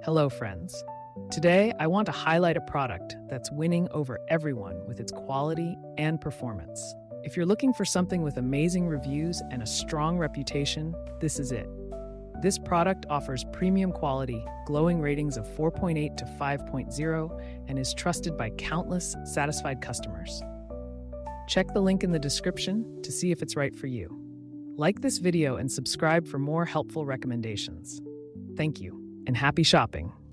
Hello, friends. Today, I want to highlight a product that's winning over everyone with its quality and performance. If you're looking for something with amazing reviews and a strong reputation, this is it. This product offers premium quality, glowing ratings of 4.8 to 5.0, and is trusted by countless satisfied customers. Check the link in the description to see if it's right for you. Like this video and subscribe for more helpful recommendations. Thank you, and happy shopping!